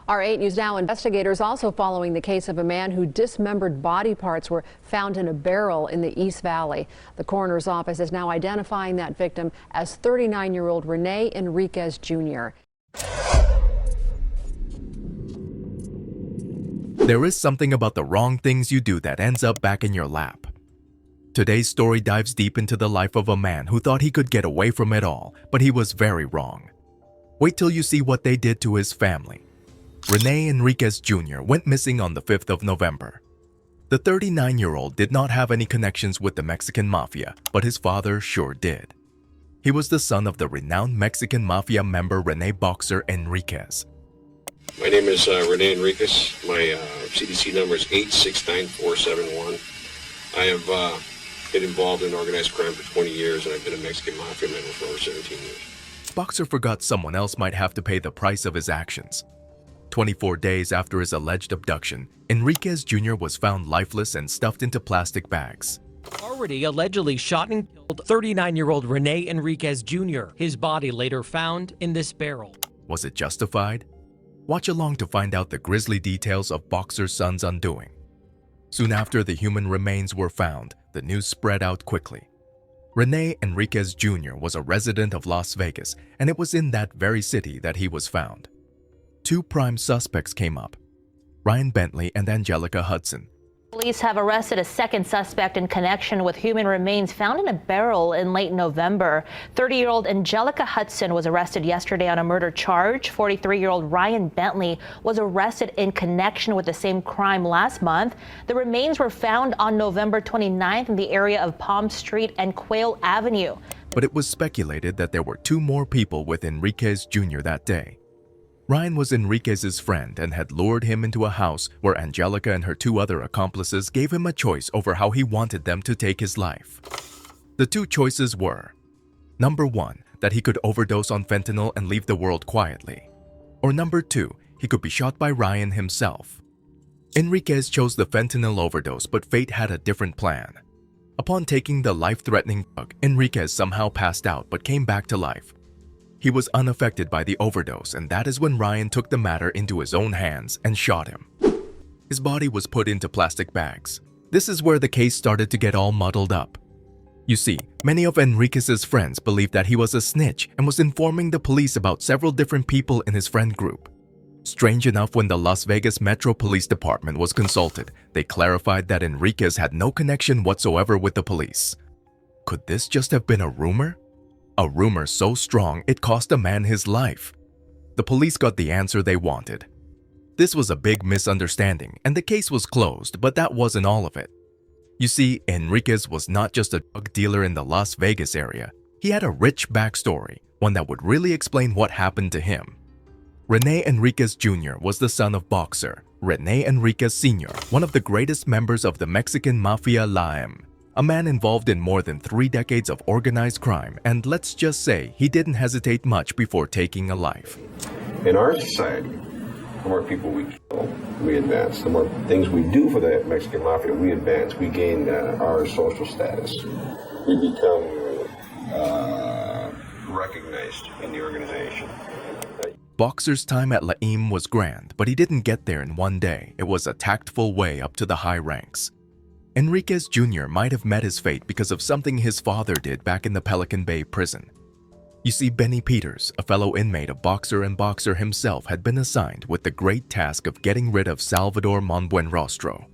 Our 8 News Now investigators also following the case of a man who dismembered body parts were found in a barrel in the East Valley. The coroner's office is now identifying that victim as 39-year-old Rene Enriquez Jr. There is something about the wrong things you do that ends up back in your lap. Today's story dives deep into the life of a man who thought he could get away from it all, but he was very wrong. Wait till you see what they did to his family. Rene Enriquez Jr. went missing on the 5th of November. The 39-year-old did not have any connections with the Mexican Mafia, but his father sure did. He was the son of the renowned Mexican Mafia member Rene Boxer Enriquez. My name is Rene Enriquez. My CDC number is 869471. I have been involved in organized crime for 20 years, and I've been a Mexican Mafia member for over 17 years. Boxer forgot someone else might have to pay the price of his actions. 24 days after his alleged abduction, Enriquez Jr. was found lifeless and stuffed into plastic bags. Already allegedly shot and killed 39-year-old Rene Enriquez Jr. His body later found in this barrel. Was it justified? Watch along to find out the grisly details of Boxer's son's undoing. Soon after the human remains were found, the news spread out quickly. Rene Enriquez Jr. was a resident of Las Vegas, and it was in that very city that he was found. 2 prime suspects came up, Ryan Bentley and Angelica Hudson. Police have arrested a second suspect in connection with human remains found in a barrel in late November. 30-year-old Angelica Hudson was arrested yesterday on a murder charge. 43-year-old Ryan Bentley was arrested in connection with the same crime last month. The remains were found on November 29th in the area of Palm Street and Quail Avenue. But it was speculated that there were 2 more people with Enriquez Jr. that day. Ryan was Enriquez's friend and had lured him into a house where Angelica and her 2 other accomplices gave him a choice over how he wanted them to take his life. The 2 choices were, number 1, that he could overdose on fentanyl and leave the world quietly, or number 2, he could be shot by Ryan himself. Enriquez chose the fentanyl overdose, but fate had a different plan. Upon taking the life-threatening drug, Enriquez somehow passed out but came back to life. He was unaffected by the overdose, and that is when Ryan took the matter into his own hands and shot him. His body was put into plastic bags. This is where the case started to get all muddled up. You see, many of Enriquez's friends believed that he was a snitch and was informing the police about several different people in his friend group. Strange enough, when the Las Vegas Metro Police Department was consulted, they clarified that Enriquez had no connection whatsoever with the police. Could this just have been a rumor? A rumor so strong it cost a man his life. The police got the answer they wanted. This was a big misunderstanding and the case was closed, but that wasn't all of it. You see, Enriquez was not just a drug dealer in the Las Vegas area. He had a rich backstory, one that would really explain what happened to him. Rene Enriquez Jr. was the son of Boxer Rene Enriquez Sr., one of the greatest members of the Mexican Mafia a man involved in more than 3 decades of organized crime, and let's just say he didn't hesitate much before taking a life. In our society, the more people we kill, we advance. The more things we do for the Mexican Mafia, we advance. We gain our social status. We become recognized in the organization. Boxer's time at Laim was grand, but he didn't get there in one day. It was a tactful way up to the high ranks. Enriquez Jr. might have met his fate because of something his father did back in the Pelican Bay Prison. You see, Benny Peters, a fellow inmate of Boxer and Boxer himself, had been assigned with the great task of getting rid of Salvador Monbuenrostro.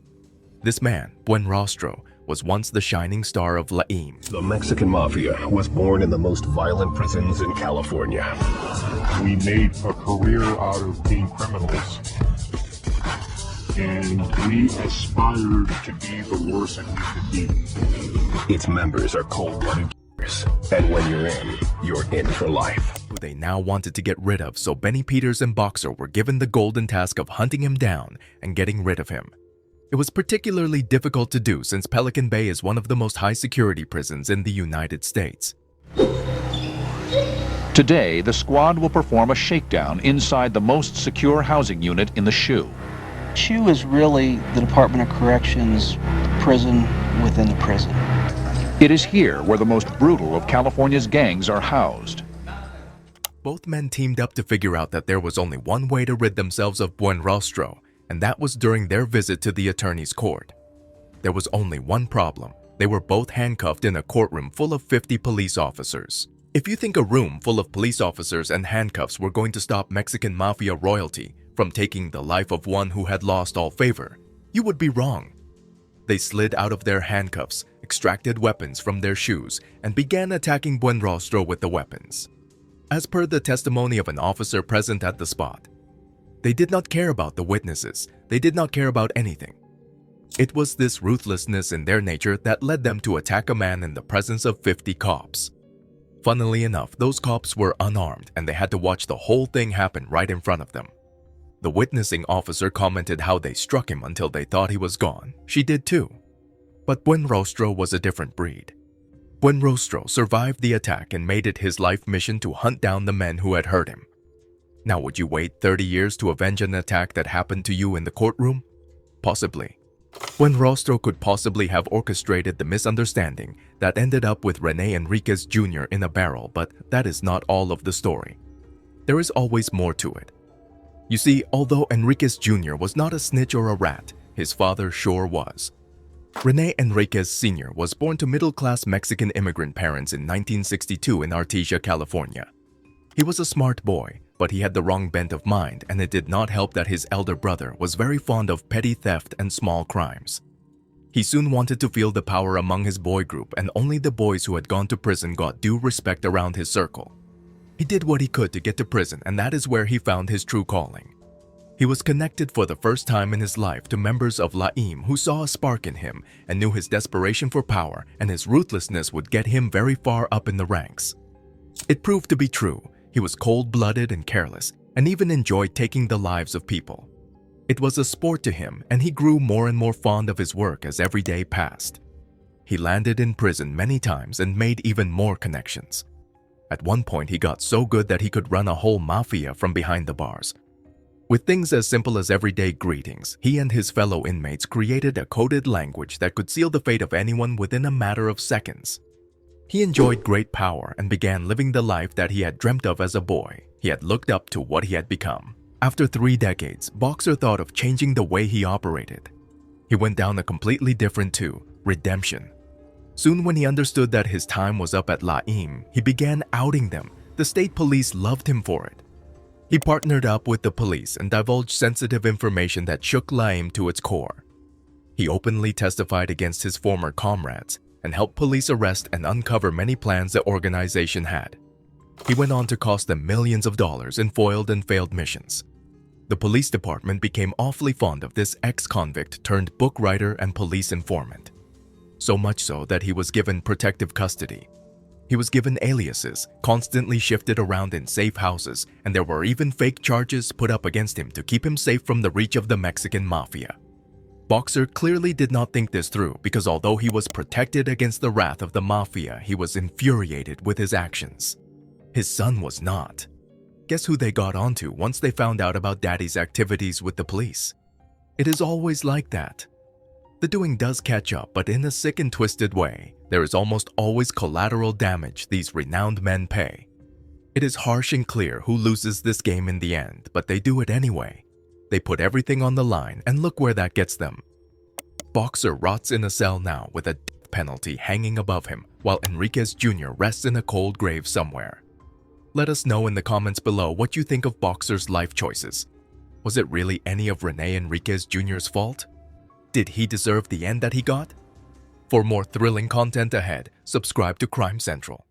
This man, Buenrostro, was once the shining star of Laim. The Mexican Mafia was born in the most violent prisons in California. We made a career out of being criminals. And we aspired to be the worst that we could be. Its members are cold-blooded killers, and when you're in for life. Who they now wanted to get rid of, so Benny Peters and Boxer were given the golden task of hunting him down and getting rid of him. It was particularly difficult to do since Pelican Bay is one of the most high-security prisons in the United States. Today, the squad will perform a shakedown inside the most secure housing unit in the SHU. SHU is really the Department of Corrections prison within the prison. It is here where the most brutal of California's gangs are housed. Both men teamed up to figure out that there was only one way to rid themselves of Buenrostro, and that was during their visit to the attorney's court. There was only one problem. They were both handcuffed in a courtroom full of 50 police officers. If you think a room full of police officers and handcuffs were going to stop Mexican Mafia royalty from taking the life of one who had lost all favor, you would be wrong. They slid out of their handcuffs, extracted weapons from their shoes, and began attacking Buenrostro with the weapons. As per the testimony of an officer present at the spot, they did not care about the witnesses. They did not care about anything. It was this ruthlessness in their nature that led them to attack a man in the presence of 50 cops. Funnily enough, those cops were unarmed and they had to watch the whole thing happen right in front of them. The witnessing officer commented how they struck him until they thought he was gone. She did too. But Buenrostro was a different breed. Buenrostro survived the attack and made it his life mission to hunt down the men who had hurt him. Now, would you wait 30 years to avenge an attack that happened to you in the courtroom? Possibly. Buenrostro could possibly have orchestrated the misunderstanding that ended up with Rene Enriquez Jr. in a barrel, but that is not all of the story. There is always more to it. You see, although Enriquez Jr. was not a snitch or a rat, his father sure was. Rene Enriquez Sr. was born to middle-class Mexican immigrant parents in 1962 in Artesia, California. He was a smart boy, but he had the wrong bent of mind, and it did not help that his elder brother was very fond of petty theft and small crimes. He soon wanted to feel the power among his boy group, and only the boys who had gone to prison got due respect around his circle. He did what he could to get to prison, and that is where he found his true calling. He was connected for the first time in his life to members of Laim who saw a spark in him and knew his desperation for power and his ruthlessness would get him very far up in the ranks. It proved to be true. He was cold-blooded and careless, and even enjoyed taking the lives of people. It was a sport to him, and he grew more and more fond of his work as every day passed. He landed in prison many times and made even more connections. At one point, he got so good that he could run a whole mafia from behind the bars. With things as simple as everyday greetings, he and his fellow inmates created a coded language that could seal the fate of anyone within a matter of seconds. He enjoyed great power and began living the life that he had dreamt of as a boy. He had looked up to what he had become. After 3 decades, Boxer thought of changing the way he operated. He went down a completely different too, redemption. Soon when he understood that his time was up at Laim, he began outing them. The state police loved him for it. He partnered up with the police and divulged sensitive information that shook Laim to its core. He openly testified against his former comrades and helped police arrest and uncover many plans the organization had. He went on to cost them millions of dollars in foiled and failed missions. The police department became awfully fond of this ex-convict turned book writer and police informant. So much so that he was given protective custody. He was given aliases, constantly shifted around in safe houses, and there were even fake charges put up against him to keep him safe from the reach of the Mexican Mafia. Boxer clearly did not think this through because although he was protected against the wrath of the Mafia, he was infuriated with his actions. His son was not. Guess who they got onto once they found out about Daddy's activities with the police? It is always like that. The doing does catch up, but in a sick and twisted way. There is almost always collateral damage these renowned men pay. It is harsh and clear who loses this game in the end, but they do it anyway. They put everything on the line, and look where that gets them. Boxer rots in a cell now with a death penalty hanging above him, while Enriquez Jr. rests in a cold grave somewhere. Let us know in the comments below what you think of Boxer's life choices. Was it really any of Rene Enriquez Jr.'s fault? Did he deserve the end that he got? For more thrilling content ahead, subscribe to Crime Central.